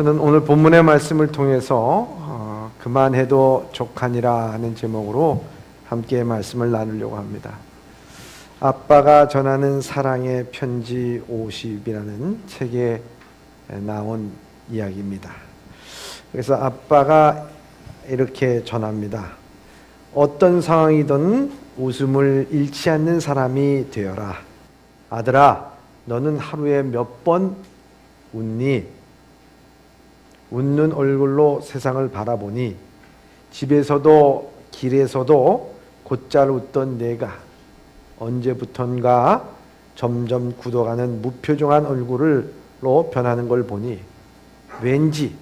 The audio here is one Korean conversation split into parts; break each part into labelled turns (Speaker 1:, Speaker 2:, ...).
Speaker 1: 저는 오늘 본문의 말씀을 통해서 그만해도 족하니라 하는 제목으로 함께 말씀을 나누려고 합니다. 아빠가 전하는 사랑의 편지 50이라는 책에 나온 이야기입니다. 그래서 아빠가 이렇게 전합니다. 어떤 상황이든 웃음을 잃지 않는 사람이 되어라. 아들아, 너는 하루에 몇 번 웃니? 웃는 얼굴로 세상을 바라보니 집에서도 길에서도 곧잘 웃던 내가 언제부턴가 점점 굳어가는 무표정한 얼굴로 변하는 걸 보니 왠지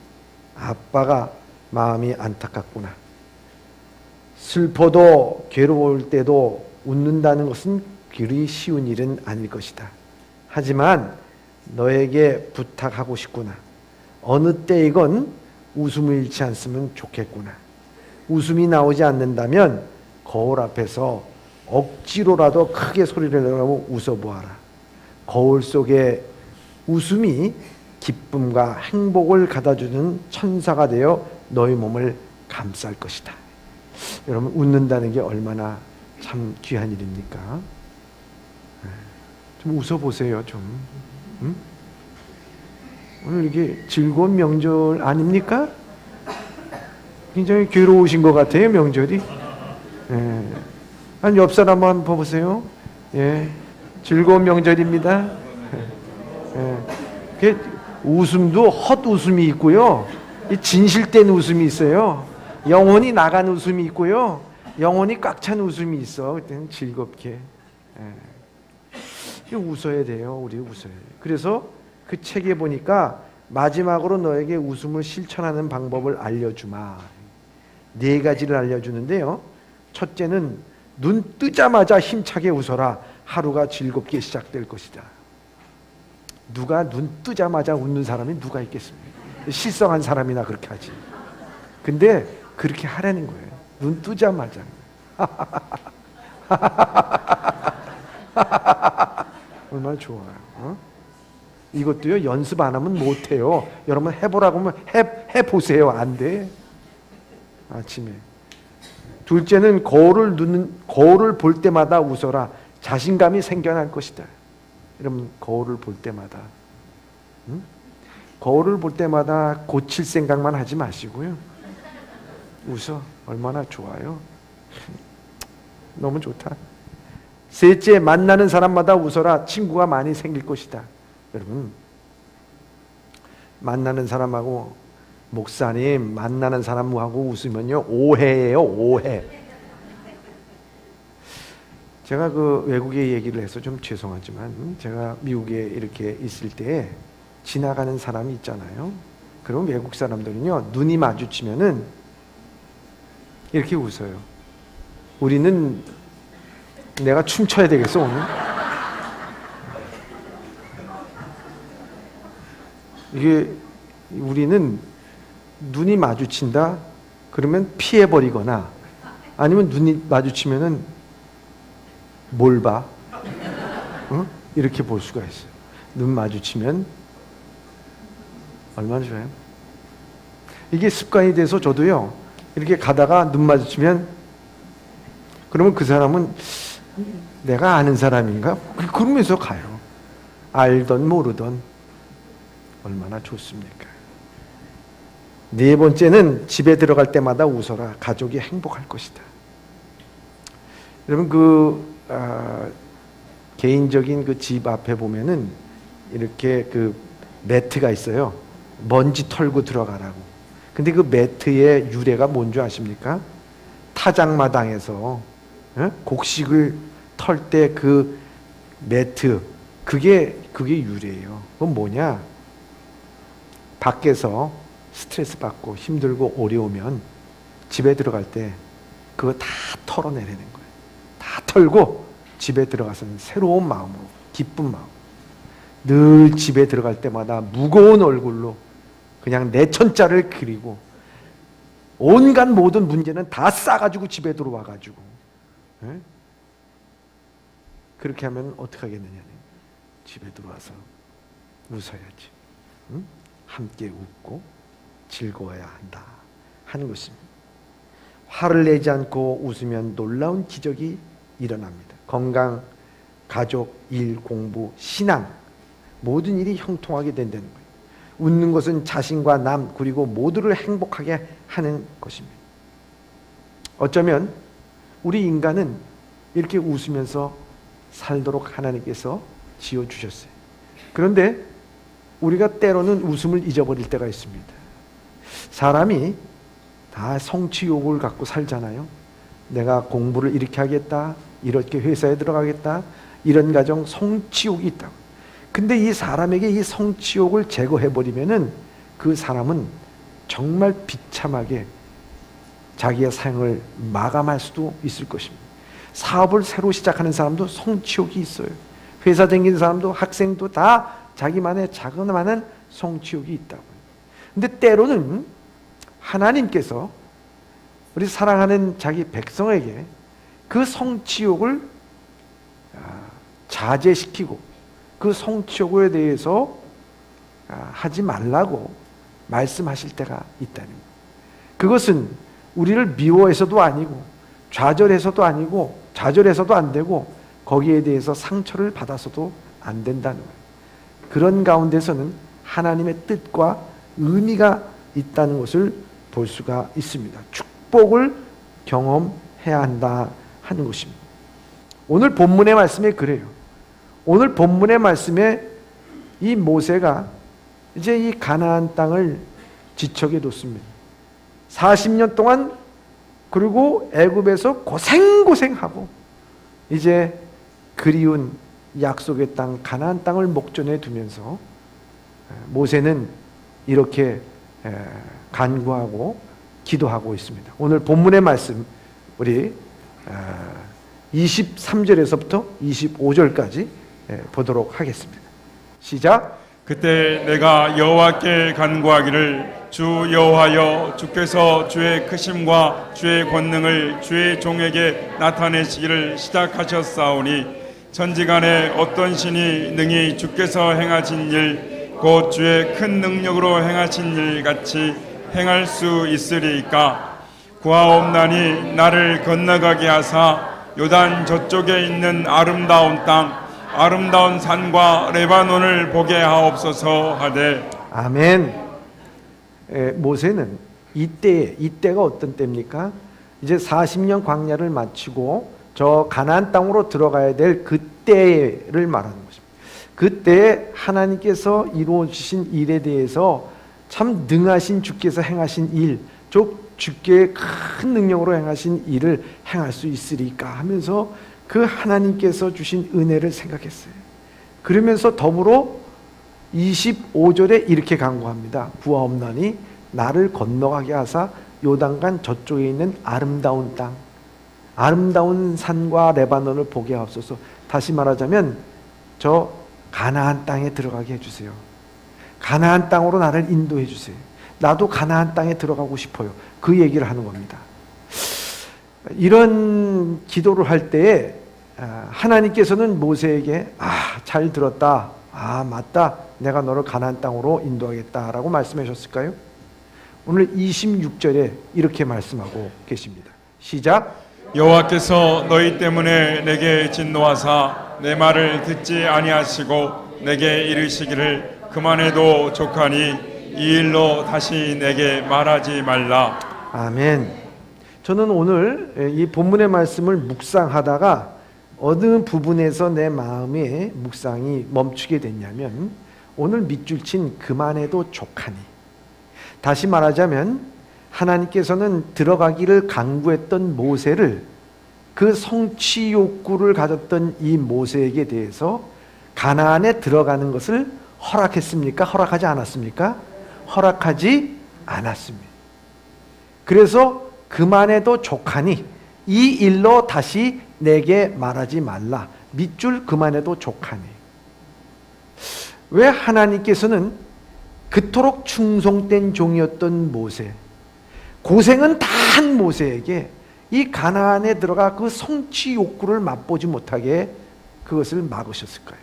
Speaker 1: 아빠가 마음이 안타깝구나. 슬퍼도 괴로울 때도 웃는다는 것은 그리 쉬운 일은 아닐 것이다. 하지만 너에게 부탁하고 싶구나. 어느 때이건 웃음을 잃지 않으면 좋겠구나. 웃음이 나오지 않는다면 거울 앞에서 억지로라도 크게 소리를 내고 웃어보아라. 거울 속에 웃음이 기쁨과 행복을 가져주는 천사가 되어 너의 몸을 감쌀 것이다. 여러분, 웃는다는 게 얼마나 참 귀한 일입니까? 좀 웃어보세요, 좀. 응? 오늘 이게 즐거운 명절 아닙니까? 굉장히 괴로우신 것 같아요, 명절이. 예. 한 옆 사람 한번 봐보세요. 예. 즐거운 명절입니다. 예. 웃음도 헛웃음이 있고요. 진실된 웃음이 있어요. 영혼이 나간 웃음이 있고요. 영혼이 꽉 찬 웃음이 있어. 그때는 즐겁게. 예. 웃어야 돼요. 우리 웃어야 돼요. 그래서 그 책에 보니까 마지막으로 너에게 웃음을 실천하는 방법을 알려주마. 4가지를 알려주는데요. 첫째는 눈 뜨자마자 힘차게 웃어라. 하루가 즐겁게 시작될 것이다. 누가 눈 뜨자마자 웃는 사람이 누가 있겠습니까? 실성한 사람이나 그렇게 하지. 근데 그렇게 하라는 거예요. 눈 뜨자마자. 얼마나 좋아요. 어? 이것도요, 연습 안 하면 못해요. 여러분 해보라고 하면 해보세요. 안 돼. 아침에. 둘째는 거울을 볼 때마다 웃어라. 자신감이 생겨날 것이다. 여러분, 거울을 볼 때마다. 응? 거울을 볼 때마다 고칠 생각만 하지 마시고요. 웃어. 얼마나 좋아요. 너무 좋다. 셋째, 만나는 사람마다 웃어라. 친구가 많이 생길 것이다. 여러분, 만나는 사람하고, 목사님 만나는 사람하고 웃으면요, 오해예요. 오해. 제가 그 외국에 얘기를 해서 좀 죄송하지만, 제가 미국에 이렇게 있을 때 지나가는 사람이 있잖아요. 그럼 외국 사람들은요, 눈이 마주치면은 이렇게 웃어요. 우리는 내가 춤춰야 되겠어 오늘? 이게 우리는 눈이 마주친다? 그러면 피해버리거나 아니면 눈이 마주치면은 뭘 봐? 어? 이렇게 볼 수가 있어요. 눈 마주치면 얼마나 좋아요? 이게 습관이 돼서 저도요, 이렇게 가다가 눈 마주치면 그러면 그 사람은 내가 아는 사람인가? 그러면서 가요. 알던 모르던. 얼마나 좋습니까? 4번째는 집에 들어갈 때마다 웃어라. 가족이 행복할 것이다. 여러분, 개인적인 그 집 앞에 보면은 이렇게 그 매트가 있어요. 먼지 털고 들어가라고. 근데 그 매트의 유래가 뭔지 아십니까? 타작마당에서 곡식을 털 때 그 매트, 그게 유래예요. 그건 뭐냐? 밖에서 스트레스 받고 힘들고 어려우면 집에 들어갈 때 그거 다 털어내라는 거예요. 다 털고 집에 들어가서는 새로운 마음으로, 기쁜 마음. 늘 집에 들어갈 때마다 무거운 얼굴로 그냥 내천자를 그리고 온갖 모든 문제는 다 싸가지고 집에 들어와가지고, 그렇게 하면 어떻게 하겠느냐? 집에 들어와서 웃어야지. 응? 함께 웃고 즐거워야 한다 하는 것입니다. 화를 내지 않고 웃으면 놀라운 기적이 일어납니다. 건강, 가족, 일, 공부, 신앙 모든 일이 형통하게 된다는 거예요. 웃는 것은 자신과 남 그리고 모두를 행복하게 하는 것입니다. 어쩌면 우리 인간은 이렇게 웃으면서 살도록 하나님께서 지어주셨어요. 그런데 우리가 때로는 웃음을 잊어버릴 때가 있습니다. 사람이 다 성취욕을 갖고 살잖아요. 내가 공부를 이렇게 하겠다, 이렇게 회사에 들어가겠다, 이런 가정 성취욕이 있다고. 근데 이 사람에게 이 성취욕을 제거해버리면은 그 사람은 정말 비참하게 자기의 생을 마감할 수도 있을 것입니다. 사업을 새로 시작하는 사람도 성취욕이 있어요. 회사 다니는 사람도 학생도 다 자기만의 자그마한 성취욕이 있다고. 근데 때로는 하나님께서 우리 사랑하는 자기 백성에게 그 성취욕을 자제시키고 그 성취욕에 대해서 하지 말라고 말씀하실 때가 있다는 거예요. 그것은 우리를 미워해서도 아니고 좌절해서도 아니고 좌절해서도 안 되고 거기에 대해서 상처를 받아서도 안 된다는 거예요. 그런 가운데서는 하나님의 뜻과 의미가 있다는 것을 볼 수가 있습니다. 축복을 경험해야 한다 하는 것입니다. 오늘 본문의 말씀에 그래요. 오늘 본문의 말씀에 이 모세가 이제 이 가나안 땅을 지척에 뒀습니다. 40년 동안 그리고 애굽에서 고생하고 이제 그리운 약속의 땅 가나안 땅을 목전에 두면서 모세는 이렇게 간구하고 기도하고 있습니다. 오늘 본문의 말씀 우리 23절에서부터 25절까지 보도록 하겠습니다. 시작.
Speaker 2: 그때 내가 여호와께 간구하기를 주 여호와여 주께서 주의 크심과 주의 권능을 주의 종에게 나타내시기를 시작하셨사오니 천지간에 어떤 신이 능히 주께서 행하신 일 곧 주의 큰 능력으로 행하신 일 같이 행할 수 있으리이까. 구하옵나니 나를 건너가게 하사 요단 저쪽에 있는 아름다운 땅 아름다운 산과 레바논을 보게 하옵소서 하되.
Speaker 1: 아멘. 모세는 이때가 어떤 때입니까? 이제 40년 광야를 마치고 저 가나안 땅으로 들어가야 될 그때를 말하는 것입니다. 그때 하나님께서 이루어 주신 일에 대해서 참 능하신 주께서 행하신 일, 주께 큰 능력으로 행하신 일을 행할 수 있으리까 하면서 그 하나님께서 주신 은혜를 생각했어요. 그러면서 더불어 25절에 이렇게 간구합니다. 구하옵나니 나를 건너가게 하사 요단강 저쪽에 있는 아름다운 땅, 아름다운 산과 레바논을 보게 하옵소서. 다시 말하자면 저 가나안 땅에 들어가게 해주세요. 가나안 땅으로 나를 인도해 주세요. 나도 가나안 땅에 들어가고 싶어요. 그 얘기를 하는 겁니다. 이런 기도를 할 때에 하나님께서는 모세에게 잘 들었다. 맞다. 내가 너를 가나안 땅으로 인도하겠다라고 말씀하셨을까요? 오늘 26절에 이렇게 말씀하고 계십니다. 시작.
Speaker 2: 여호와께서 너희 때문에 내게 진노하사 내 말을 듣지 아니하시고 내게 이르시기를 그만해도 족하니 이 일로 다시 내게 말하지 말라.
Speaker 1: 아멘. 저는 오늘 이 본문의 말씀을 묵상하다가 어느 부분에서 내 마음의 묵상이 멈추게 됐냐면 오늘 밑줄 친 그만해도 족하니. 다시 말하자면 하나님께서는 들어가기를 간구했던 모세를 그 성취 욕구를 가졌던 이 모세에게 대해서 가나안에 들어가는 것을 허락했습니까? 허락하지 않았습니까? 허락하지 않았습니다. 그래서 그만해도 족하니 이 일로 다시 내게 말하지 말라. 밑줄 그만해도 족하니. 왜 하나님께서는 그토록 충성된 종이었던 모세, 고생은 다 한 모세에게 이 가나안에 들어가 그 성취 욕구를 맛보지 못하게 그것을 막으셨을까요?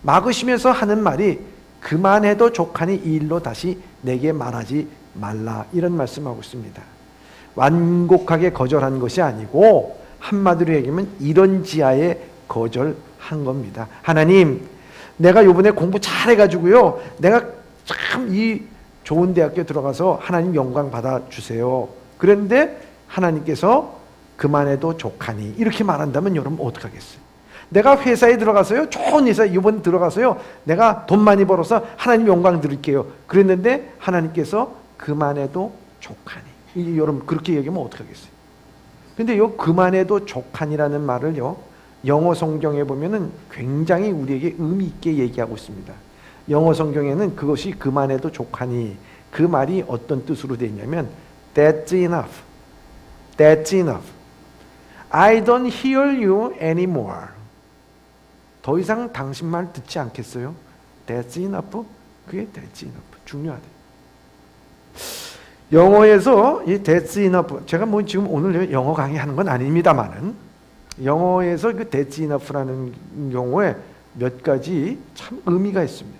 Speaker 1: 막으시면서 하는 말이 그만해도 족하니 이 일로 다시 내게 말하지 말라. 이런 말씀하고 있습니다. 완곡하게 거절한 것이 아니고 한마디로 얘기하면 이런 지하에 거절한 겁니다. 하나님, 내가 요번에 공부 잘해가지고요, 내가 참 이 좋은 대학교 들어가서 하나님 영광 받아주세요. 그런데 하나님께서 그만해도 족하니 이렇게 말한다면 여러분 어떡하겠어요? 내가 회사에 들어가서요, 좋은 회사 이번 들어가서요, 내가 돈 많이 벌어서 하나님 영광 드릴게요. 그랬는데 하나님께서 그만해도 족하니. 여러분 그렇게 얘기하면 어떡하겠어요? 근데 요 그만해도 족하니라는 말을요, 영어 성경에 보면은 굉장히 우리에게 의미 있게 얘기하고 있습니다. 영어 성경에는 그것이 그만해도 족하니, 그 말이 어떤 뜻으로 되어 있냐면 That's enough. That's enough. I don't hear you anymore. 더 이상 당신 말 듣지 않겠어요? That's enough. 그게 That's enough. 중요하대. 영어에서 이 That's enough, 제가 뭐 지금 오늘 영어 강의하는 건 아닙니다만은 영어에서 그 That's enough라는 용어에 몇 가지 참 의미가 있습니다.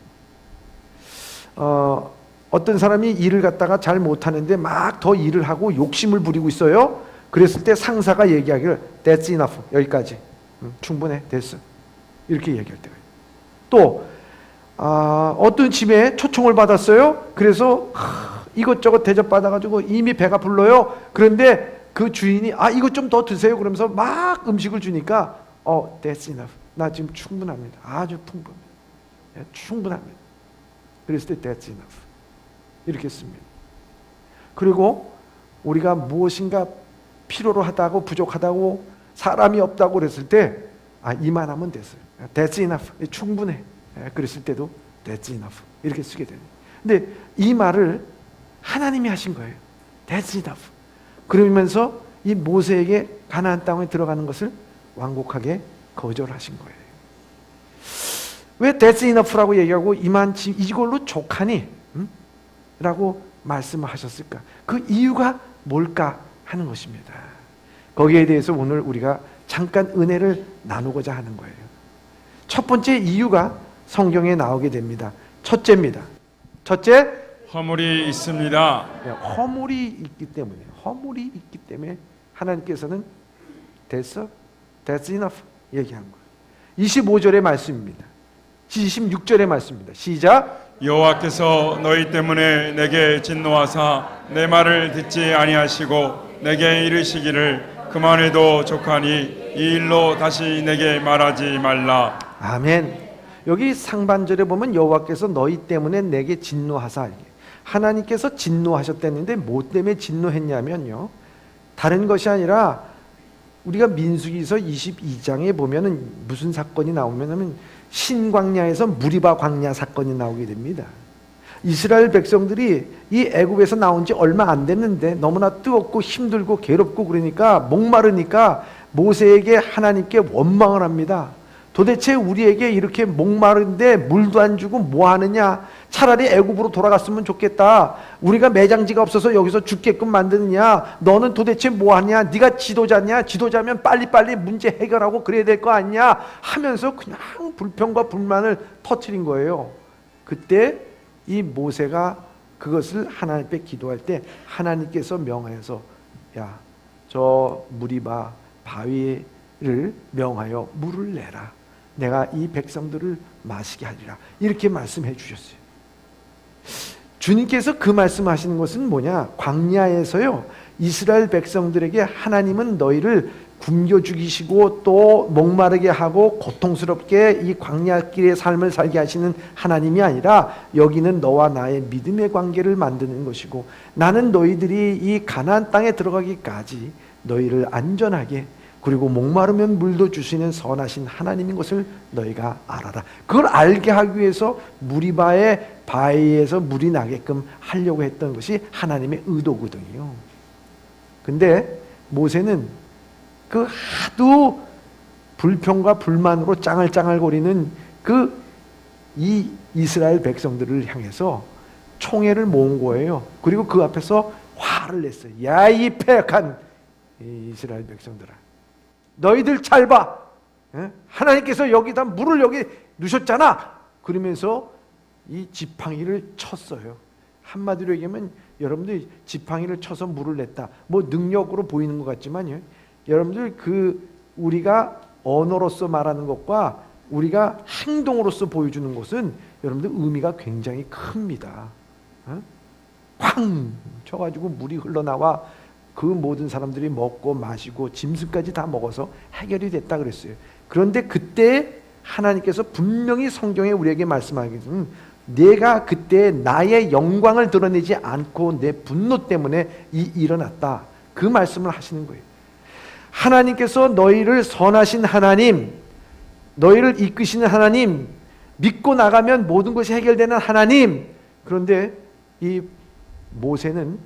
Speaker 1: 어떤 사람이 일을 갖다가 잘 못하는데 막 더 일을 하고 욕심을 부리고 있어요. 그랬을 때 상사가 얘기하기를 That's enough. 여기까지. 충분해. 됐어. 이렇게 얘기할 때가 있어요. 또 어떤 집에 초청을 받았어요. 그래서 이것저것 대접받아가지고 이미 배가 불러요. 그런데 그 주인이 이것 좀 더 드세요. 그러면서 막 음식을 주니까 That's enough. 나 지금 충분합니다. 아주 풍부합니다. 충분합니다. 그랬을 때 That's enough. 이렇게 씁니다. 그리고 우리가 무엇인가 필요로 하다고 부족하다고 사람이 없다고 그랬을 때 이만하면 됐어요. That's enough. 충분해. 그랬을 때도 That's enough. 이렇게 쓰게 됩니다. 근데 이 말을 하나님이 하신 거예요. That's enough. 그러면서 이 모세에게 가나안 땅에 들어가는 것을 완곡하게 거절하신 거예요. 왜 That's enough라고 얘기하고 이걸로 족하니? 라고 말씀을 하셨을까? 그 이유가 뭘까 하는 것입니다. 거기에 대해서 오늘 우리가 잠깐 은혜를 나누고자 하는 거예요. 첫 번째 이유가 성경에 나오게 됩니다. 첫째입니다. 첫째,
Speaker 2: 허물이 있습니다.
Speaker 1: 허물이 있기 때문에 하나님께서는 됐어? That's enough 얘기한 거예요. 25절의 말씀입니다. 26절의 말씀입니다. 시작.
Speaker 2: 여호와께서 너희 때문에 내게 진노하사 내 말을 듣지 아니하시고 내게 이르시기를 그만해도 족하니 이 일로 다시 내게 말하지 말라.
Speaker 1: 아멘. 여기 상반절에 보면 여호와께서 너희 때문에 내게 진노하사, 하나님께서 진노하셨다는데 뭐 때문에 진노했냐면요, 다른 것이 아니라 우리가 민수기서 22장에 보면은 무슨 사건이 나오냐면 신광야에서 무리바 광야 사건이 나오게 됩니다. 이스라엘 백성들이 이 애굽에서 나온 지 얼마 안 됐는데 너무나 뜨겁고 힘들고 괴롭고 그러니까 목마르니까 모세에게 하나님께 원망을 합니다. 도대체 우리에게 이렇게 목마른데 물도 안 주고 뭐 하느냐? 차라리 애굽으로 돌아갔으면 좋겠다. 우리가 매장지가 없어서 여기서 죽게끔 만드느냐? 너는 도대체 뭐 하냐? 네가 지도자냐? 지도자면 빨리빨리 문제 해결하고 그래야 될 거 아니냐? 하면서 그냥 불평과 불만을 터뜨린 거예요. 그때 이 모세가 그것을 하나님 앞에 기도할 때 하나님께서 명하여서 야, 저 무리바 바위를 명하여 물을 내라. 내가 이 백성들을 마시게 하리라. 이렇게 말씀해 주셨어요. 주님께서 그 말씀하시는 것은 뭐냐? 광야에서요, 이스라엘 백성들에게 하나님은 너희를 굶겨 죽이시고 또 목마르게 하고 고통스럽게 이 광야길의 삶을 살게 하시는 하나님이 아니라 여기는 너와 나의 믿음의 관계를 만드는 것이고 나는 너희들이 이 가나안 땅에 들어가기까지 너희를 안전하게, 그리고 목마르면 물도 주시는 선하신 하나님인 것을 너희가 알아라. 그걸 알게 하기 위해서 무리바의 바위에서 물이 나게끔 하려고 했던 것이 하나님의 의도거든요. 근데 모세는 그 하도 불평과 불만으로 짱알짱알거리는 이 이스라엘 백성들을 향해서 총애를 모은 거예요. 그리고 그 앞에서 화를 냈어요. 야, 이 패역한 이스라엘 백성들아, 너희들 잘 봐. 하나님께서 여기다 물을 여기 누셨잖아. 그러면서 이 지팡이를 쳤어요. 한마디로 얘기하면 여러분들이 지팡이를 쳐서 물을 냈다. 뭐 능력으로 보이는 것 같지만요. 여러분들 우리가 언어로서 말하는 것과 우리가 행동으로서 보여주는 것은 여러분들 의미가 굉장히 큽니다. 쾅 쳐가지고 물이 흘러나와 그 모든 사람들이 먹고 마시고 짐승까지 다 먹어서 해결이 됐다 그랬어요. 그런데 그때 하나님께서 분명히 성경에 우리에게 말씀하기는 내가 그때 나의 영광을 드러내지 않고 내 분노 때문에 일어났다. 그 말씀을 하시는 거예요. 하나님께서 너희를 선하신 하나님, 너희를 이끄시는 하나님, 믿고 나가면 모든 것이 해결되는 하나님. 그런데 이 모세는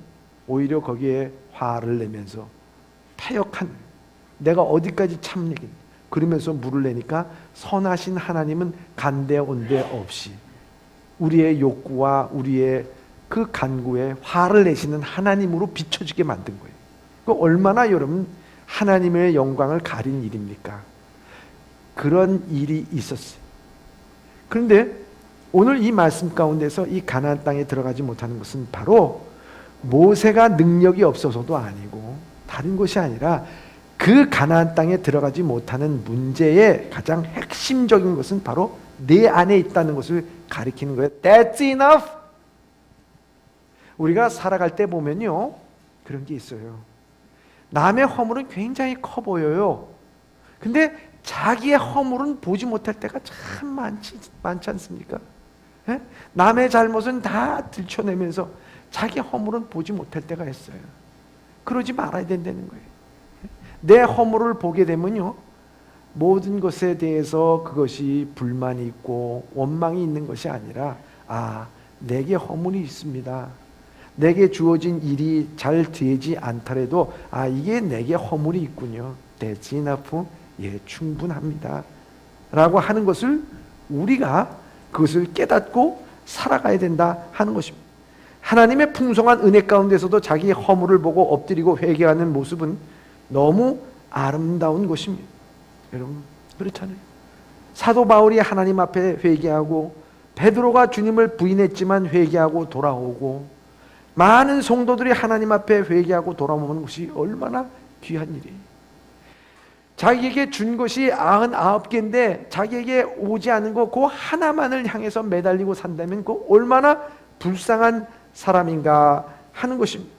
Speaker 1: 오히려 거기에 화를 내면서 패역한, 내가 어디까지 참느냐 그러면서 물을 내니까 선하신 하나님은 간데 온데 없이 우리의 욕구와 우리의 그 간구에 화를 내시는 하나님으로 비춰지게 만든 거예요. 그 얼마나 여러분 하나님의 영광을 가린 일입니까? 그런 일이 있었어요. 그런데 오늘 이 말씀 가운데서 이 가나안 땅에 들어가지 못하는 것은 바로 모세가 능력이 없어서도 아니고 다른 것이 아니라 그 가나안 땅에 들어가지 못하는 문제의 가장 핵심적인 것은 바로 내 안에 있다는 것을 가리키는 거예요. That's enough. 우리가 살아갈 때 보면요, 그런 게 있어요. 남의 허물은 굉장히 커 보여요. 근데 자기의 허물은 보지 못할 때가 참 많지 않습니까? 예? 남의 잘못은 다 들춰내면서 자기 허물은 보지 못할 때가 있어요. 그러지 말아야 된다는 거예요. 내 허물을 보게 되면요, 모든 것에 대해서 그것이 불만이 있고 원망이 있는 것이 아니라 내게 허물이 있습니다. 내게 주어진 일이 잘 되지 않더라도 이게 내게 허물이 있군요. That's enough. 예, 충분합니다. 라고 하는 것을 우리가 그것을 깨닫고 살아가야 된다 하는 것입니다. 하나님의 풍성한 은혜 가운데서도 자기 허물을 보고 엎드리고 회개하는 모습은 너무 아름다운 것입니다. 여러분 그렇잖아요. 사도 바울이 하나님 앞에 회개하고 베드로가 주님을 부인했지만 회개하고 돌아오고 많은 성도들이 하나님 앞에 회개하고 돌아오는 것이 얼마나 귀한 일이에요. 자기에게 준 것이 99개인데 자기에게 오지 않은 거 그 하나만을 향해서 매달리고 산다면 그 얼마나 불쌍한 사람인가 하는 것입니다.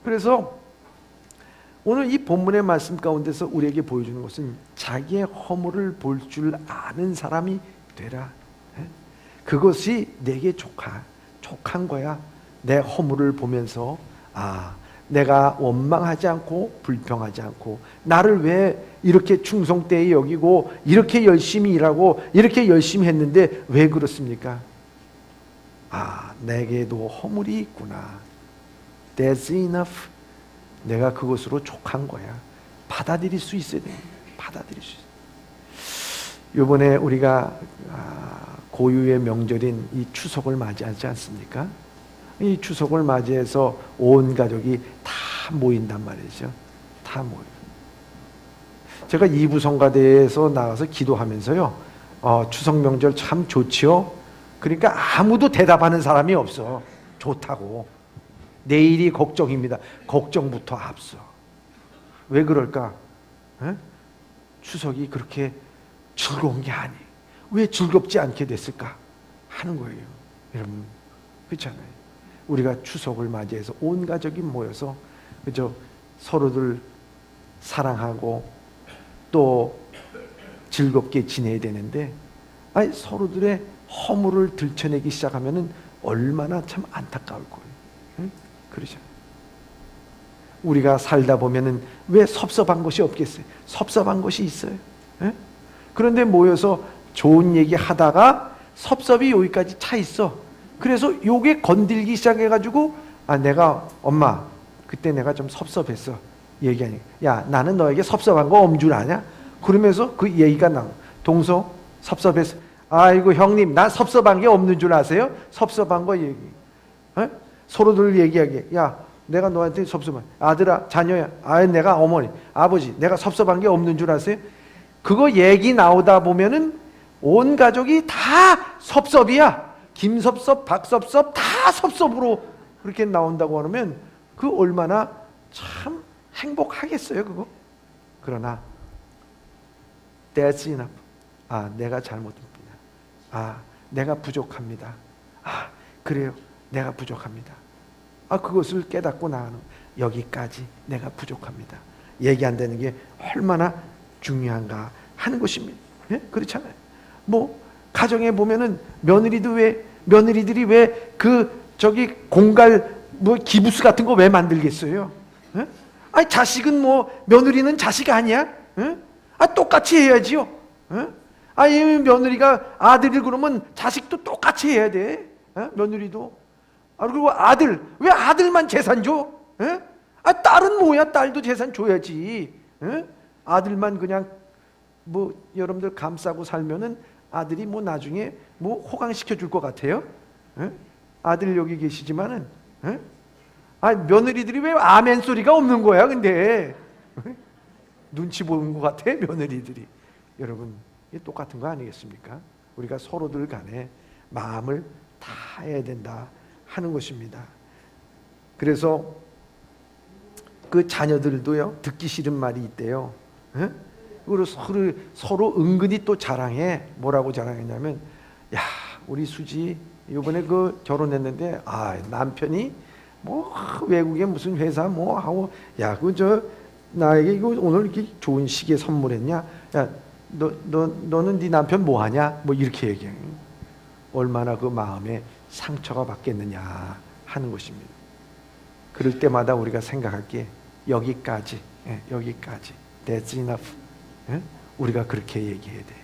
Speaker 1: 그래서 오늘 이 본문의 말씀 가운데서 우리에게 보여주는 것은 자기의 허물을 볼 줄 아는 사람이 되라. 그것이 내게 족한 거야. 내 허물을 보면서 내가 원망하지 않고 불평하지 않고 나를 왜 이렇게 충성되이 여기고 이렇게 열심히 일하고 이렇게 열심히 했는데 왜 그렇습니까? 내게도 허물이 있구나. That's enough. 내가 그것으로 족한 거야. 받아들일 수 있어야 돼. 받아들일 수 있어요. 이번에 우리가 고유의 명절인 이 추석을 맞이하지 않습니까? 이 추석을 맞이해서 온 가족이 다 모인단 말이죠. 다 모여요. 제가 이부성가대에서 나가서 기도하면서요, 추석 명절 참 좋지요? 그러니까 아무도 대답하는 사람이 없어. 좋다고. 내일이 걱정입니다. 걱정부터 앞서. 왜 그럴까? 추석이 그렇게 즐거운 게 아니에요. 왜 즐겁지 않게 됐을까? 하는 거예요. 여러분, 그렇잖아요. 우리가 추석을 맞이해서 온 가족이 모여서 그죠? 서로들 사랑하고 또 즐겁게 지내야 되는데 서로들의 허물을 들춰내기 시작하면은 얼마나 참 안타까울 거예요. 그러죠. 우리가 살다 보면은 왜 섭섭한 것이 없겠어요? 섭섭한 것이 있어요. 그런데 모여서 좋은 얘기 하다가 섭섭이 여기까지 차 있어. 그래서 요게 건들기 시작해가지고 내가 엄마 그때 내가 좀 섭섭했어. 얘기하니까 야 나는 너에게 섭섭한 거 없는 줄 아냐? 그러면서 그 얘기가 나와. 동서 섭섭했어. 아이고 형님 나 섭섭한 게 없는 줄 아세요? 섭섭한 거 얘기. 서로들 얘기하게. 야 내가 너한테 섭섭한 아들아 자녀야 내가 어머니 아버지 내가 섭섭한 게 없는 줄 아세요? 그거 얘기 나오다 보면은 온 가족이 다 섭섭이야. 김섭섭, 박섭섭 다 섭섭으로 그렇게 나온다고 하면 그 얼마나 참 행복하겠어요, 그거. 그러나 That's enough. 내가 잘못합니다. 내가 부족합니다. 그래요, 내가 부족합니다. 그것을 깨닫고 나가는 여기까지 내가 부족합니다. 얘기한다는 게 얼마나 중요한가 하는 것입니다. 예? 그렇잖아요. 뭐 가정에 보면은 며느리들이 왜 저기 공갈 기부스 같은 거 왜 만들겠어요? 예? 자식은 며느리는 자식 아니야? 예? 똑같이 해야지요. 예? 이 며느리가 아들을 그러면 자식도 똑같이 해야 돼. 예? 며느리도. 그리고 왜 아들만 재산 줘? 예? 딸은 뭐야? 딸도 재산 줘야지. 예? 아들만 그냥 여러분들 감싸고 살면은 아들이 나중에 호강시켜 줄 것 같아요? 예? 아들 여기 계시지만은, 예? 며느리들이 왜 아멘 소리가 없는 거야, 근데? 눈치 보는 것 같아, 며느리들이. 여러분, 이게 똑같은 거 아니겠습니까? 우리가 서로들 간에 마음을 다 해야 된다 하는 것입니다. 그래서 그 자녀들도요, 듣기 싫은 말이 있대요. 예? 그리고 서로 은근히 또 자랑해. 뭐라고 자랑했냐면, 우리 수지 이번에 결혼했는데, 남편이 외국에 무슨 회사 하고, 나에게 이거 오늘 이렇게 좋은 시계 선물했냐? 너는 네 남편 뭐 하냐? 이렇게 얘기해. 얼마나 그 마음에 상처가 받겠느냐 하는 것입니다. 그럴 때마다 우리가 생각할 게 여기까지. That's enough. 우리가 그렇게 얘기해야 돼.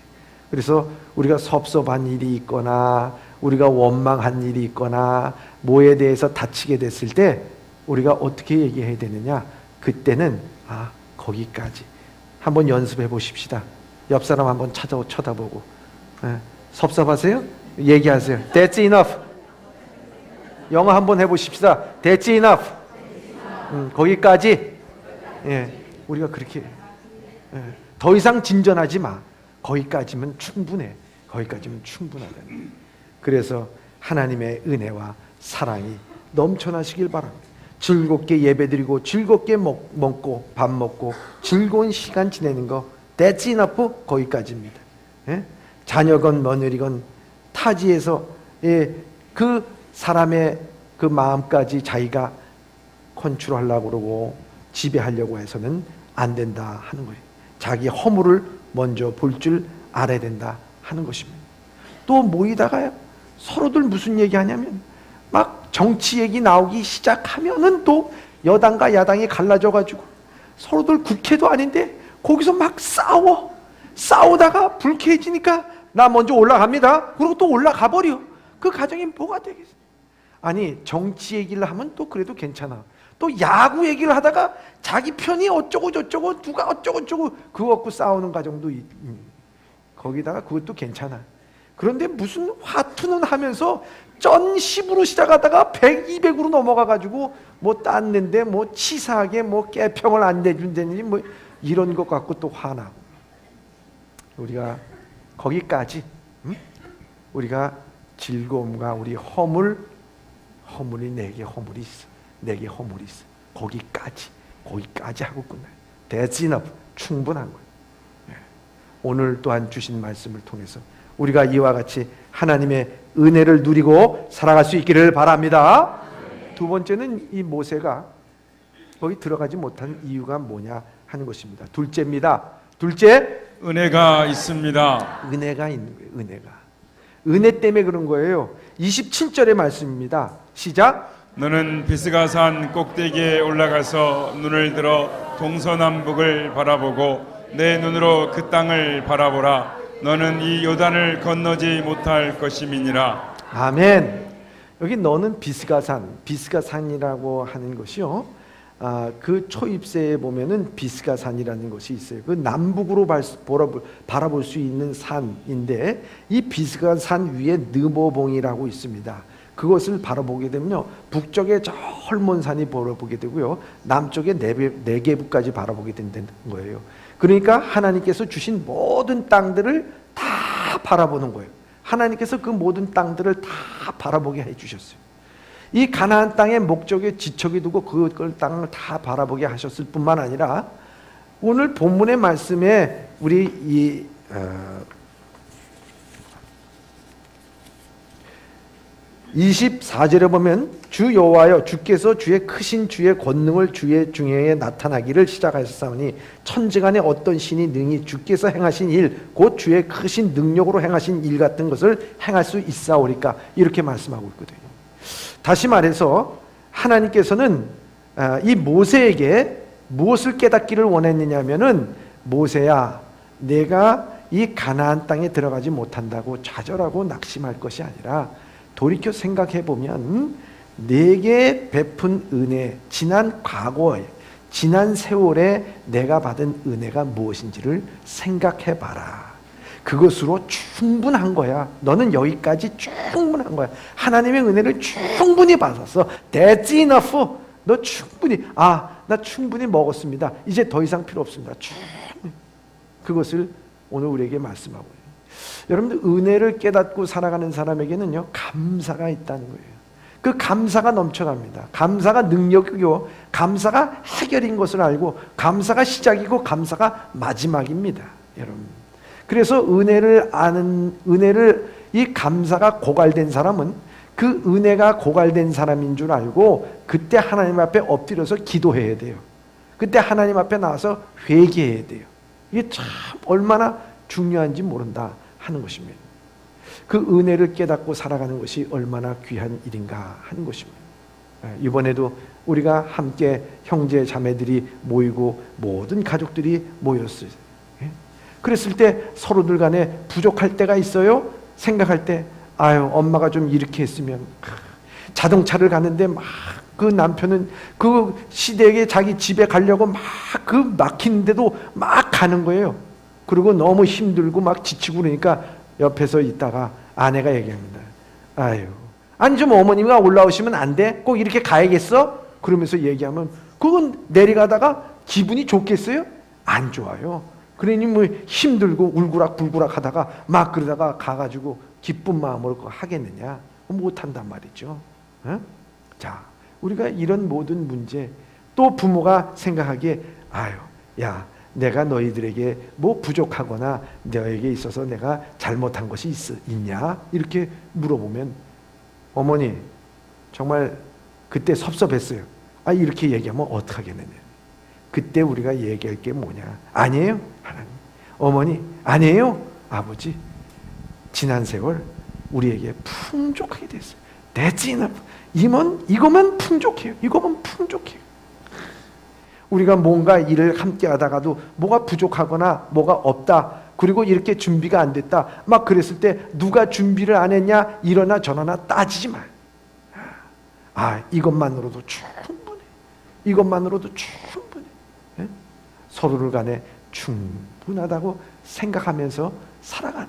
Speaker 1: 그래서 우리가 섭섭한 일이 있거나 우리가 원망한 일이 있거나 뭐에 대해서 다치게 됐을 때 우리가 어떻게 얘기해야 되느냐? 그때는 거기까지. 한번 연습해 보십시다. 옆 사람 한번 쳐다보고. 섭섭하세요? 얘기하세요. That's enough. 영어 한번 해보십시다. That's enough. 거기까지. 우리가 그렇게. 더 이상 진전하지 마. 거기까지면 충분해. 거기까지면 충분하다. 그래서 하나님의 은혜와 사랑이 넘쳐나시길 바랍니다. 즐겁게 예배드리고 즐겁게 먹고 밥 먹고 즐거운 시간 지내는 거 That's enough. 거기까지입니다. 자녀건 며느리건 타지에서 그 사람의 그 마음까지 자기가 컨트롤하려고 그러고 지배하려고 해서는 안 된다 하는 거예요. 자기 허물을 먼저 볼 줄 알아야 된다 하는 것입니다. 또 모이다가요, 서로들 무슨 얘기하냐면 막 정치 얘기 나오기 시작하면은 또 여당과 야당이 갈라져가지고 서로들 국회도 아닌데 거기서 막 싸우다가 불쾌해지니까 나 먼저 올라갑니다. 그리고 또 올라가 버려. 그 가정이 뭐가 되겠어요? 정치 얘기를 하면 또 그래도 괜찮아. 또 야구 얘기를 하다가 자기 편이 어쩌고 저쩌고 누가 어쩌고 저쩌고 그거 갖고 싸우는 가정도 거기다가 그것도 괜찮아. 그런데 무슨 화투는 하면서 전 10으로 시작하다가 100, 200으로 넘어가가지고 땄는데 치사하게 깨평을 안 내준다니 이런 것 갖고 또 화나고. 우리가 거기까지 우리가 즐거움과 우리 허물이 내게 허물이 있어. 내게 허물이 있어. 거기까지 하고 끝나요. That's enough. 충분한 거예요. 오늘 또한 주신 말씀을 통해서 우리가 이와 같이 하나님의 은혜를 누리고 살아갈 수 있기를 바랍니다. 두 번째는 이 모세가 거기 들어가지 못한 이유가 뭐냐 하는 것입니다. 둘째입니다. 둘째,
Speaker 2: 은혜가 있습니다.
Speaker 1: 은혜가 있는 거예요. 은혜 때문에 그런 거예요. 27절의 말씀입니다. 시작.
Speaker 2: 너는 비스가산 꼭대기에 올라가서 눈을 들어 동서남북을 바라보고 내 눈으로 그 땅을 바라보라. 너는 이 요단을 건너지 못할 것임이니라.
Speaker 1: 아멘. 여기 너는 비스가산이라고 하는 것이요. 그 초입세에 보면은 비스가산이라는 것이 있어요. 그 남북으로 바라볼 수 있는 산인데 이 비스가산 위에 느보봉이라고 있습니다. 그것을 바라보게 되면요, 북쪽에 저 헐몬산이 바라보게 되고요, 남쪽에 네게부까지 바라보게 된다는 거예요. 그러니까 하나님께서 주신 모든 땅들을 다 바라보는 거예요. 하나님께서 그 모든 땅들을 다 바라보게 해주셨어요. 이 가나안 땅의 목적에 지척이 두고 그걸 땅을 다 바라보게 하셨을 뿐만 아니라 오늘 본문의 말씀에 우리 이 24절에 보면 주 여호와여 주께서 주의 크신 주의 권능을 주의 중에 나타나기를 시작하셨사오니 천지간에 어떤 신이 능히 주께서 행하신 일 곧 주의 크신 능력으로 행하신 일 같은 것을 행할 수 있사오리까 이렇게 말씀하고 있거든요. 다시 말해서 하나님께서는 이 모세에게 무엇을 깨닫기를 원했느냐 하면은 모세야 내가 이 가나안 땅에 들어가지 못한다고 좌절하고 낙심할 것이 아니라 돌이켜 생각해 보면 내게 베푼 은혜, 지난 과거에 지난 세월에 내가 받은 은혜가 무엇인지를 생각해 봐라. 그것으로 충분한 거야. 너는 여기까지 충분한 거야. 하나님의 은혜를 충분히 받았어. That's enough. 너 충분히 나 충분히 먹었습니다. 이제 더 이상 필요 없습니다. 충분히. 그것을 오늘 우리에게 말씀하고 있어요. 여러분들 은혜를 깨닫고 살아가는 사람에게는요 감사가 있다는 거예요. 그 감사가 넘쳐갑니다. 감사가 능력이고 감사가 해결인 것을 알고 감사가 시작이고 감사가 마지막입니다. 여러분. 그래서 은혜를 이 감사가 고갈된 사람은 그 은혜가 고갈된 사람인 줄 알고 그때 하나님 앞에 엎드려서 기도해야 돼요. 그때 하나님 앞에 나와서 회개해야 돼요. 이게 참 얼마나 중요한지 모른다 하는 것입니다. 그 은혜를 깨닫고 살아가는 것이 얼마나 귀한 일인가 하는 것입니다. 이번에도 우리가 함께 형제 자매들이 모이고 모든 가족들이 모였어요. 그랬을 때 서로들 간에 부족할 때가 있어요. 생각할 때 엄마가 좀 이렇게 했으면. 자동차를 가는데 막 그 남편은 그 시댁에 자기 집에 가려고 막 그 막히는데도 막 가는 거예요. 그리고 너무 힘들고 막 지치고 그러니까 옆에서 있다가 아내가 얘기합니다. 아니 좀 어머니가 올라오시면 안 돼? 꼭 이렇게 가야겠어? 그러면서 얘기하면 그건 내려가다가 기분이 좋겠어요? 안 좋아요. 그러니 뭐 힘들고 울구락불구락 하다가 막 그러다가 가가지고 기쁜 마음으로 그거 하겠느냐? 못한단 말이죠. 자, 우리가 이런 모든 문제 또 부모가 생각하기에 내가 너희들에게 뭐 부족하거나 너에게 있어서 내가 잘못한 것이 있냐? 이렇게 물어보면 어머니 정말 그때 섭섭했어요. 이렇게 얘기하면 어떡하겠느냐? 그때 우리가 얘기할 게 뭐냐? 아니에요 하나님. 어머니 아니에요 아버지. 지난 세월 우리에게 풍족하게 됐어요. That's enough. 이거만 풍족해요. 이거만 풍족해요. 우리가 뭔가 일을 함께 하다가도 뭐가 부족하거나 뭐가 없다. 그리고 이렇게 준비가 안 됐다. 막 그랬을 때 누가 준비를 안 했냐? 이러나 저러나 따지지 마. 이것만으로도 충분해. 이것만으로도 충분해. 서로를 간에 충분하다고 생각하면서 살아가는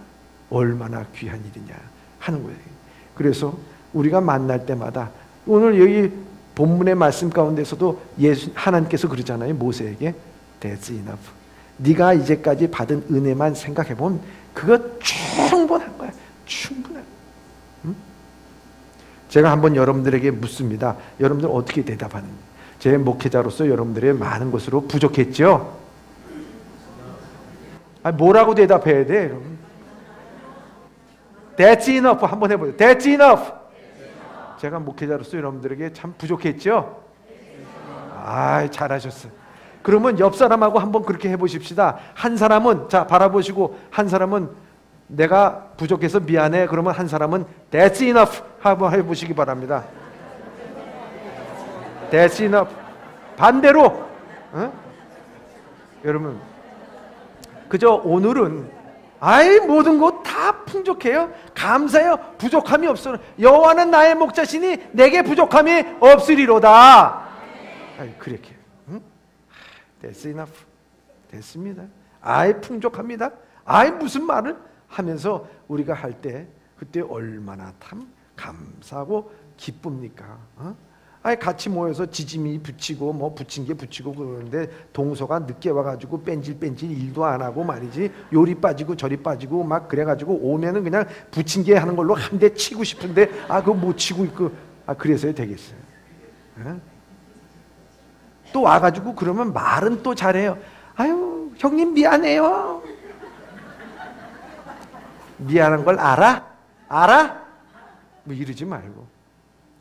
Speaker 1: 얼마나 귀한 일이냐 하는 거예요. 그래서 우리가 만날 때마다 오늘 여기 본문의 말씀 가운데서도 하나님께서 그러잖아요. 모세에게 That's enough. 네가 이제까지 받은 은혜만 생각해보면 그거 충분한 거야. 충분한. 제가 한번 여러분들에게 묻습니다. 여러분들 어떻게 대답하는지. 제 목회자로서 여러분들의 많은 것으로 부족했죠? 뭐라고 대답해야 돼? 여러분? That's enough 한번 해보세요. That's enough. 제가 목회자로서 여러분들에게 참 부족했죠? 잘하셨어요. 그러면 옆 사람하고 한번 그렇게 해보십시다. 한 사람은 바라보시고 한 사람은 내가 부족해서 미안해. 그러면 한 사람은 That's enough 한번 해보시기 바랍니다. That's enough. 반대로 여러분 그저 오늘은 모든 것 다 풍족해요. 감사해요. 부족함이 없어. 여호와는 나의 목자시니 내게 부족함이 없으리로다. 그렇게. That's enough. 됐습니다. 풍족합니다. 무슨 말을 하면서 우리가 할 때 그때 얼마나 참 감사하고 기쁩니까? 아예 같이 모여서 지짐이 붙이고 뭐 붙인 게 붙이고 그러는데 동서가 늦게 와가지고 뺀질뺀질 일도 안 하고 말이지, 요리 빠지고 저리 빠지고 막 그래가지고 오면은 그냥 붙인 게 하는 걸로 한 대 치고 싶은데 그거 못 치고 있고 그래서야 되겠어요. 또 와가지고 그러면 말은 또 잘해요. 아유 형님 미안해요. 미안한 걸 알아? 뭐 이러지 말고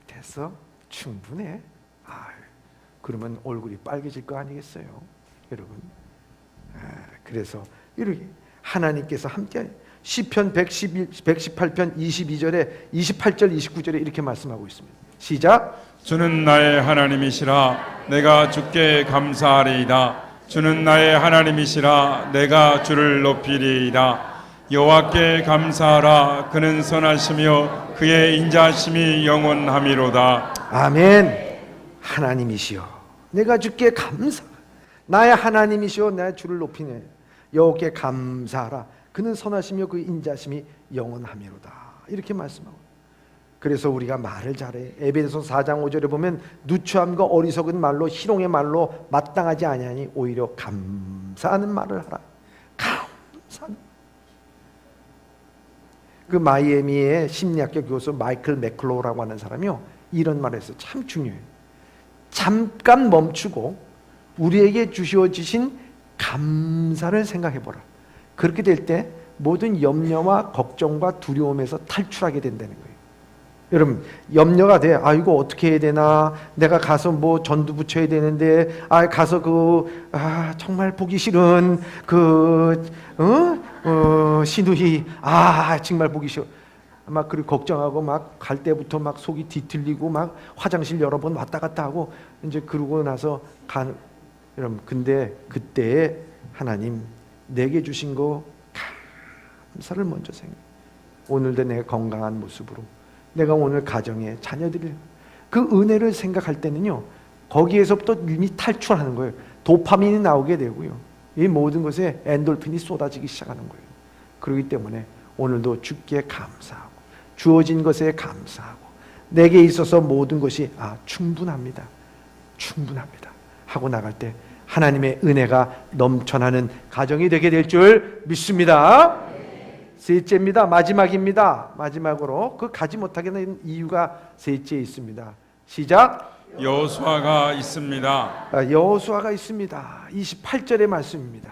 Speaker 1: 됐어? 충분해. 그러면 얼굴이 빨개질 거 아니겠어요, 여러분? 그래서 이렇게 하나님께서 함께 시편 118편 22절에 28절 29절에 이렇게 말씀하고 있습니다. 시작.
Speaker 2: 주는 나의 하나님이시라 내가 주께 감사하리이다. 주는 나의 하나님이시라 내가 주를 높이리이다. 여호와께 감사하라. 그는 선하시며 그의 인자하심이 영원하미로다.
Speaker 1: 아멘. 하나님이시여 내가 주께 감사. 나의 하나님이시여 내 주를 높이네. 여호와께 감사하라. 그는 선하시며 그 인자하심이 영원하미로다. 이렇게 말씀하고, 그래서 우리가 말을 잘해. 에베소 4장 5절에 보면 누추함과 어리석은 말로 희롱의 말로 마땅하지 아니하니 오히려 감사하는 말을 하라. 감사하는. 그 마이애미의 심리학교 교수 마이클 맥클로우라고 하는 사람이요, 이런 말을 해서 참 중요해요. 잠깐 멈추고 우리에게 주시어지신 감사를 생각해보라. 그렇게 될 때 모든 염려와 걱정과 두려움에서 탈출하게 된다는 거예요. 여러분, 염려가 돼. 이거 어떻게 해야 되나? 내가 가서 뭐 전두 붙여야 되는데, 가서 정말 보기 싫은 시누이, 정말 보기 싫어. 막 그리고 걱정하고 막 갈 때부터 막 속이 뒤틀리고 막 화장실 여러 번 왔다 갔다 하고 이제 그러고 나서 여러분, 근데 그때 하나님 내게 주신 거 감사를 먼저 생각. 오늘도 내가 건강한 모습으로, 내가 오늘 가정에 자녀들이 그 은혜를 생각할 때는요, 거기에서부터 이미 탈출하는 거예요. 도파민이 나오게 되고요, 이 모든 것에 엔돌핀이 쏟아지기 시작하는 거예요. 그렇기 때문에 오늘도 주께 감사하고 주어진 것에 감사하고 내게 있어서 모든 것이 충분합니다 하고 나갈 때 하나님의 은혜가 넘쳐나는 가정이 되게 될 줄 믿습니다. 셋째입니다. 마지막입니다. 마지막으로 그 가지 못하게 된 이유가 셋째에 있습니다. 시작.
Speaker 2: 여호수아가 있습니다.
Speaker 1: 여호수아가 있습니다. 28절의 말씀입니다.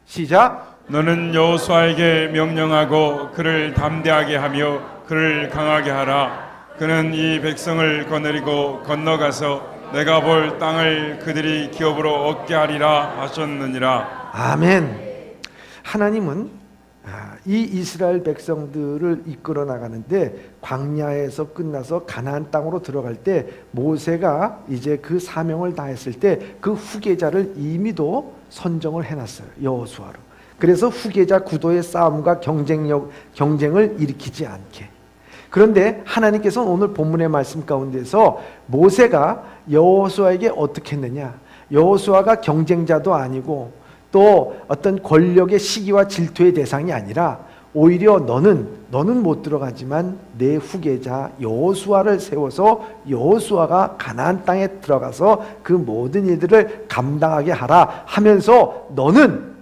Speaker 1: 시작.
Speaker 2: 너는 여호수아에게 명령하고 그를 담대하게 하며 그를 강하게 하라. 그는 이 백성을 거느리고 건너가서 내가 볼 땅을 그들이 기업으로 얻게 하리라 하셨느니라.
Speaker 1: 아멘. 하나님은 이 이스라엘 백성들을 이끌어 나가는데 광야에서 끝나서 가나안 땅으로 들어갈 때 모세가 이제 그 사명을 다했을 때 그 후계자를 이미도 선정을 해놨어요, 여호수아로. 그래서 후계자 구도의 싸움과 경쟁을 일으키지 않게. 그런데 하나님께서는 오늘 본문의 말씀 가운데서 모세가 여호수아에게 어떻게 했느냐, 여호수아가 경쟁자도 아니고 또 어떤 권력의 시기와 질투의 대상이 아니라 오히려 너는 못 들어가지만 내 후계자 여호수아를 세워서 여호수아가 가나안 땅에 들어가서 그 모든 일들을 감당하게 하라 하면서 너는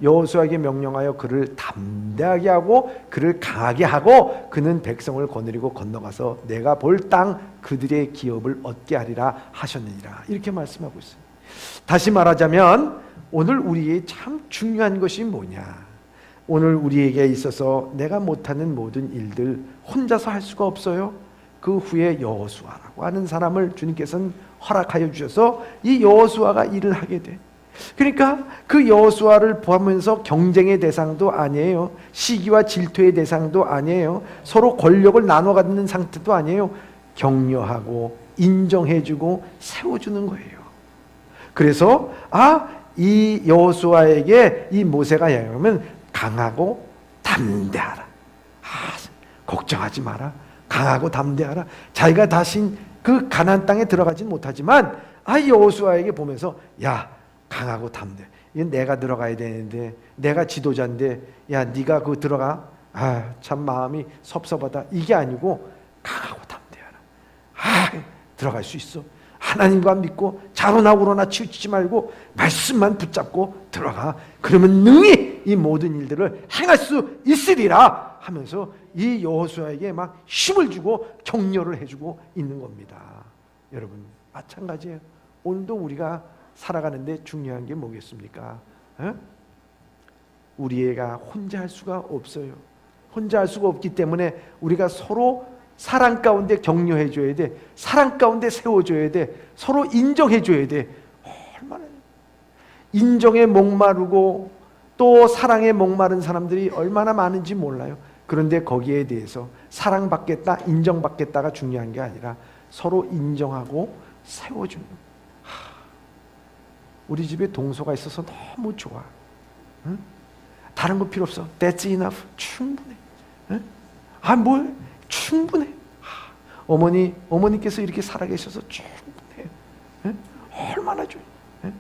Speaker 1: 여호수아에게 명령하여 그를 담대하게 하고 그를 강하게 하고 그는 백성을 거느리고 건너가서 내가 볼 땅 그들의 기업을 얻게 하리라 하셨느니라. 이렇게 말씀하고 있어요. 다시 말하자면 오늘 우리의 참 중요한 것이 뭐냐, 오늘 우리에게 있어서 내가 못하는 모든 일들 혼자서 할 수가 없어요. 그 후에 여호수아라고 하는 사람을 주님께서는 허락하여 주셔서 이 여호수아가 일을 하게 돼. 그러니까 그 여호수아를 보면서 경쟁의 대상도 아니에요, 시기와 질투의 대상도 아니에요, 서로 권력을 나눠 갖는 상태도 아니에요. 격려하고 인정해주고 세워주는 거예요. 그래서 이 여호수아에게 이 모세가 얘기하면 강하고 담대하라. 걱정하지 마라. 강하고 담대하라. 자기가 다시 그 가나안 땅에 들어가진 못하지만 여호수아에게 보면서 강하고 담대. 이건 내가 들어가야 되는데, 내가 지도자인데, 네가 그 들어가. 참 마음이 섭섭하다. 이게 아니고 강하고 담대하라. 들어갈 수 있어. 하나님과 믿고 자로나 우로나 치우치지 말고 말씀만 붙잡고 들어가. 그러면 능히 이 모든 일들을 행할 수 있으리라 하면서 이 여호수아에게 막 힘을 주고 격려를 해주고 있는 겁니다. 여러분 마찬가지예요. 오늘도 우리가 살아가는데 중요한 게 뭐겠습니까? 우리 애가 혼자 할 수가 없어요. 혼자 할 수가 없기 때문에 우리가 서로 사랑 가운데 격려해 줘야 돼. 사랑 가운데 세워줘야 돼. 서로 인정해 줘야 돼. 얼마나 인정에 목마르고 또 사랑에 목마른 사람들이 얼마나 많은지 몰라요. 그런데 거기에 대해서 사랑받겠다, 인정받겠다가 중요한 게 아니라 서로 인정하고 세워주는. 우리 집에 동서가 있어서 너무 좋아. 응? 다른 거 필요 없어. That's enough. 충분해. 응? 뭘 충분해. 어머니께서 이렇게 살아계셔서 충분해. 응? 얼마나 좋아. 응?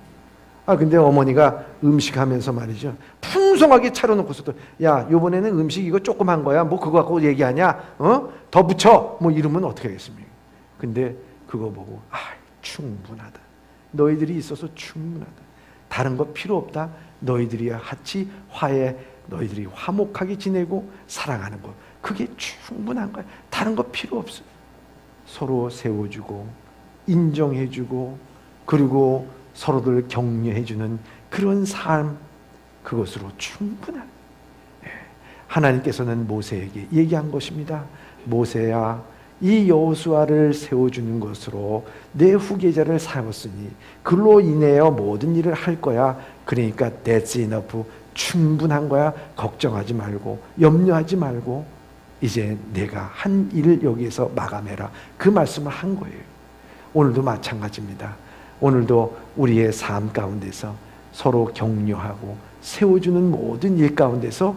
Speaker 1: 근데 어머니가 음식하면서 말이죠. 풍성하게 차려놓고서도 야, 이번에는 음식 이거 조금 한 거야. 뭐 그거 갖고 얘기하냐? 더 붙여. 뭐 이러면 어떻게 하겠습니까? 근데 그거 보고 충분하다. 너희들이 있어서 충분하다. 다른 거 필요 없다. 너희들이 같이 너희들이 화목하게 지내고 사랑하는 거. 그게 충분한 거야. 다른 거 필요 없어. 서로 세워주고 인정해주고 그리고 서로들 격려해주는 그런 삶, 그것으로 충분한. 하나님께서는 모세에게 얘기한 것입니다. 모세야, 이 여호수아를 세워주는 것으로 내 후계자를 세웠으니 그로 인하여 모든 일을 할 거야. 그러니까 that's enough. 충분한 거야. 걱정하지 말고 염려하지 말고 이제 내가 한 일을 여기에서 마감해라. 그 말씀을 한 거예요. 오늘도 마찬가지입니다. 오늘도 우리의 삶 가운데서 서로 격려하고 세워주는 모든 일 가운데서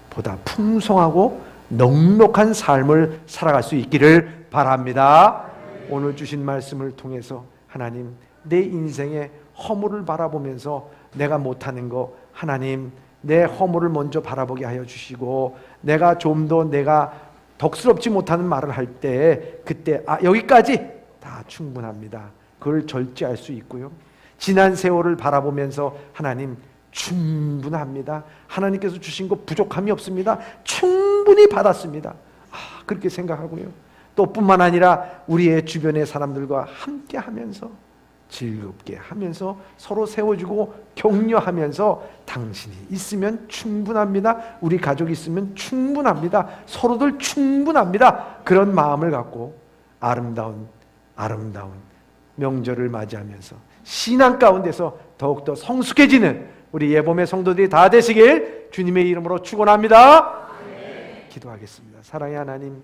Speaker 1: 보다 풍성하고 넉넉한 삶을 살아갈 수 있기를 바랍니다. 오늘 주신 말씀을 통해서 하나님, 내 인생의 허물을 바라보면서 내가 못하는 거 하나님, 내 허물을 먼저 바라보게 하여 주시고 내가 좀 더 내가 덕스럽지 못하는 말을 할 때 그때 여기까지 다 충분합니다. 그걸 절제할 수 있고요. 지난 세월을 바라보면서 하나님 충분합니다. 하나님께서 주신 거 부족함이 없습니다. 충분히 받았습니다. 그렇게 생각하고요. 또 뿐만 아니라 우리의 주변의 사람들과 함께 하면서 즐겁게 하면서 서로 세워주고 격려하면서 당신이 있으면 충분합니다. 우리 가족이 있으면 충분합니다. 서로들 충분합니다. 그런 마음을 갖고 아름다운 명절을 맞이하면서 신앙 가운데서 더욱더 성숙해지는 우리 예봄의 성도들이 다 되시길 주님의 이름으로 축원합니다. 기도하겠습니다. 사랑의 하나님,